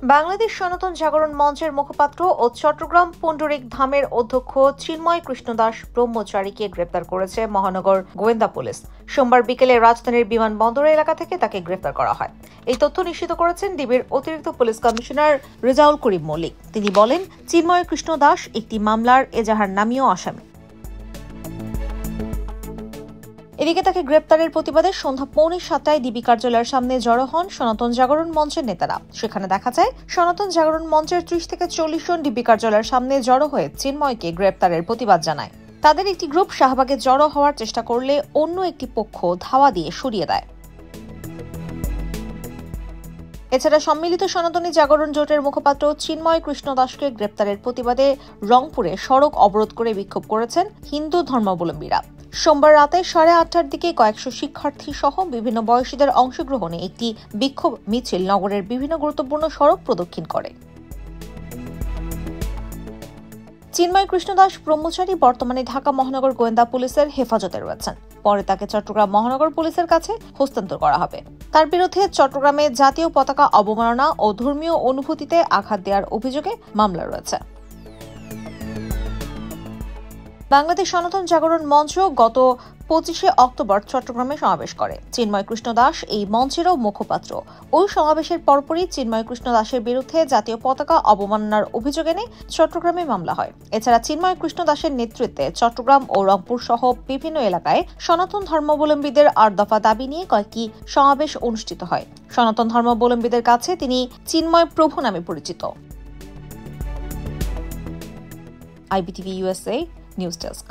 বাংলাদেশ সনাতন জাগরণ মঞ্চের মুখপাত্র ও চট্টগ্রাম পুণ্ডরিক ধামের অধ্যক্ষ চিন্ময় কৃষ্ণ দাস ব্রহ্মচারীকে গ্রেপ্তার করেছে মহানগর গোয়েন্দা পুলিশ। সোমবার বিকেলে রাজধানীর বিমানবন্দর এলাকা থেকে তাকে গ্রেপ্তার করা হয়। এই তথ্য নিশ্চিত করেছেন ডিবির অতিরিক্ত পুলিশ কমিশনার রেজাউল করিম মল্লিক। তিনি বলেন, চিন্ময় কৃষ্ণ দাস একটি মামলার এজাহার নামীয় আসামি। এদিকে তাকে গ্রেপ্তারের প্রতিবাদে সন্ধ্যা 6:45 ডিবি কার্যালয়ের সামনে জড়ো হন সনাতন জাগরণ মঞ্চের নেতারা। সেখানে দেখা যায় সনাতন জাগরণ মঞ্চের 30 থেকে 40 জন ডিবি কার্যালয়ের সামনে জড়ো হয়ে চিন্ময়কে গ্রেপ্তারের প্রতিবাদ জানায়। তাদের একটি গ্রুপ শাহবাগে জড়ো হওয়ার চেষ্টা করলে অন্য একটি পক্ষ ধাওয়া দিয়ে সরিয়ে দেয়। এছাড়া সম্মিলিত সনাতনী জাগরণ জোটের মুখপাত্র চিন্ময় কৃষ্ণ দাসকে গ্রেপ্তারের প্রতিবাদে রংপুরে সড়ক অবরোধ করে বিক্ষোভ করেছেন হিন্দু ধর্মাবলম্বীরা। সোমবার রাতে 8:30টার দিকে কয়েকশো শিক্ষার্থী সহ বিভিন্ন বয়সীদের অংশগ্রহণে একটি বিক্ষোভ মিছিল নগরের বিভিন্ন গুরুত্বপূর্ণ সড়ক প্রদক্ষিণ করে। চিন্ময় কৃষ্ণ দাস ব্রহ্মচারী বর্তমানে ঢাকা মহানগর গোয়েন্দা পুলিশের হেফাজতে রয়েছেন। পরে তাকে চট্টগ্রাম মহানগর পুলিশের কাছে হস্তান্তর করা হবে। তার বিরুদ্ধে চট্টগ্রামে জাতীয় পতাকা অবমাননা ও ধর্মীয় অনুভূতিতে আঘাত দেওয়ার অভিযোগে মামলা রয়েছে। বাংলাদেশ সনাতন জাগরণ মঞ্চ গত 25 অক্টোবর চট্টগ্রামে সমাবেশ করে। চিন্ময় কৃষ্ণ দাস এই মঞ্চেরও মুখপাত্র। ওই সমাবেশের পরপরই চিন্ময় কৃষ্ণ দাসের বিরুদ্ধে জাতীয় পতাকা অবমাননার অভিযোগ এনে চট্টগ্রামে মামলা হয়। এছাড়া চিন্ময় কৃষ্ণ দাসের নেতৃত্বে চট্টগ্রাম ও রংপুর সহ বিভিন্ন এলাকায় সনাতন ধর্মাবলম্বীদের 8 দফা দাবি নিয়ে কয়েকটি সমাবেশ অনুষ্ঠিত হয়। সনাতন ধর্মাবলম্বীদের কাছে তিনি চিন্ময় প্রভু নামে পরিচিত। IBTV USA news desk.